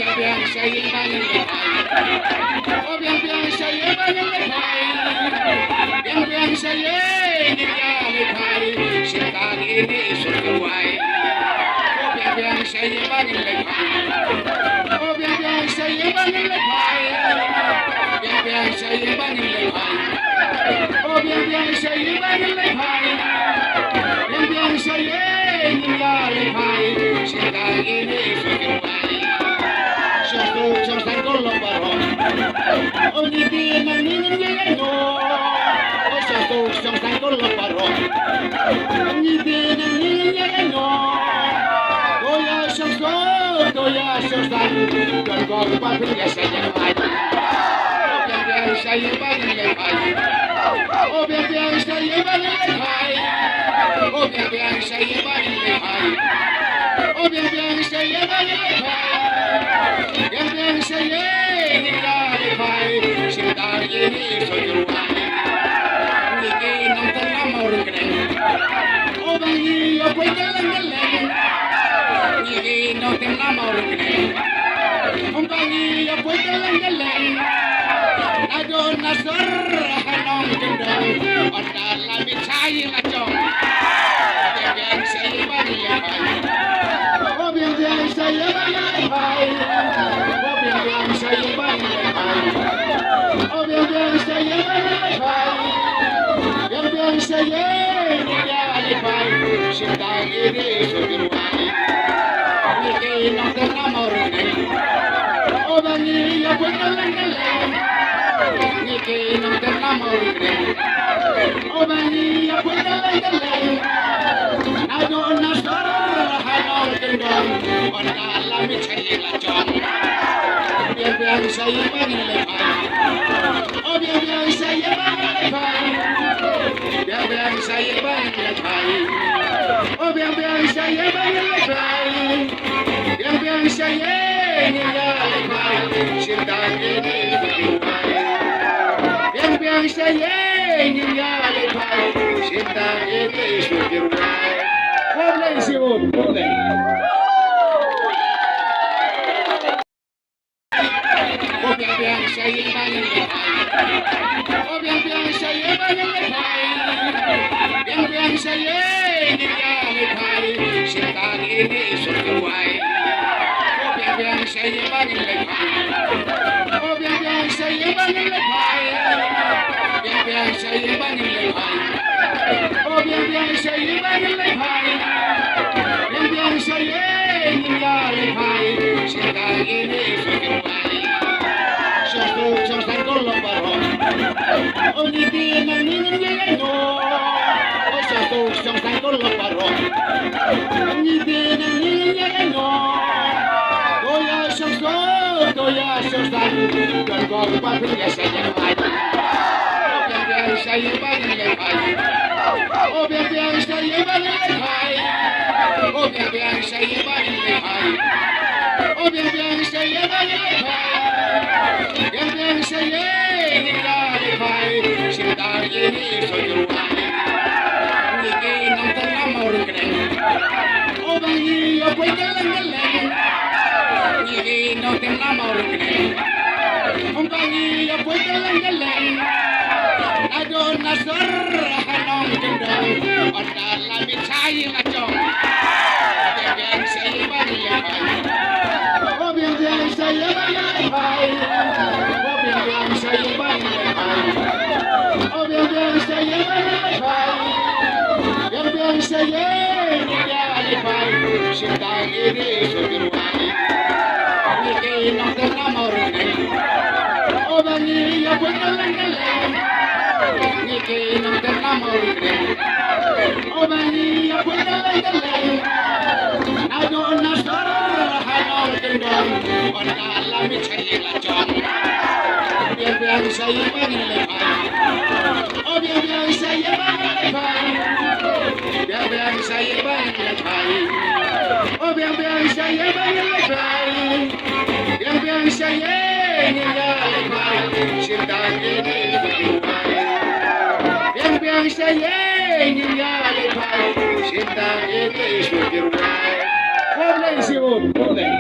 bien bien se llevan el letal. Oh bien bien se llevan el letal. Bien bien se llevan el letal. Se dan en eso que guay. Oh bien bien se llevan el letal. Oh bien bien se llevan el letal. Bien bien se llevan el letal. Oh bien bien se llevan el letal. Bien bien se llevan el letal. Se dan en eso que guay. Just like all of our only being a million no. Just like all of our only being a million no. Oh yeah, just like you're going to papi, yes, I am. Oh, baby, I say you want to high. Oh, baby, I say you want to high. Oh, baby, I say you want to high. Baby, I say you want to high. Sit down in it, so you're right. We gain on the number again. Oh, baby, you're breaking the leg. We gain on the number again. Oh, baby, you're breaking the leg. I don't know, sir. I don't know. Or I'll be trying at all. Baby, say you want to high. Oh, baby, say you want to high. Oh, baby, say you want to high. Oh, baby, say you want to high. Baby, say you want to high. Sit down in it, so you're right. We gain on the number again. Oh, baby, you're breaking the leg. Niki no te enamores. Oh, venía por la ley. I don't know star, I know the dog. Or la micha y la chon. Bien bien se llevan el pay. Oh, bien bien se llevan el pay. Bien bien se llevan el pay. Oh, bien bien se llevan el pay. Bien bien se llevan el pay. Sit down in it. Bien se llena de paz, sienta en eso que guay. Población, poder. Oh, bien, bien se llevan el paz. Oh, bien, bien se llevan el paz. Bien, bien se llena de paz, sienta en eso que guay. Oh, bien, bien se llevan el paz. Oh, bien, bien se llevan el paz. Bien, bien se llevan el pay. Oh, bien, bien se llevan el pay. Bien, bien se llevan el pay. Se dan en eso que guay. Just like all of our only being a million no. Oh, just like all of our only being a million no. Oh, yeah, just like you're going to papi, yes, I am. Se llevan el pay. Oh, bien, bien, se llevan el pay. Oh, bien, bien, se llevan el pay. Oh, bien, bien, se llevan el pay. Bien, bien, se llevan el pay. Se dan en eso yo guay. We gain on the number again. Oh, venía pues the leg. We gain on the number again. Oh, venía pues the leg. I don't know, sir. I don't know. Or I'll be trying at all. Bien, se llevan el pay. Oh, bien, bien, se llevan el pay. Oh, bien, bien, se llevan el pay. Oh, bien, bien, se llevan el pay. Bien, bien, se llevan el pay. Se dan en eso que guay. We gain on the number. Oh, venía pues the leg. Niki no te enamores. Oh, venía por la ley. I don't know star, I know the dog. Or la micha y la chon. Bien, bien se llevan el pay. Oh, bien, bien se llevan el pay. Bien, bien se llevan el pay. Oh, bien, bien se llevan el pay. Bien, bien se llevan el pay. Sientan en el pay. Bien, se llena de paz, sienta en eso que guay. Población, poder.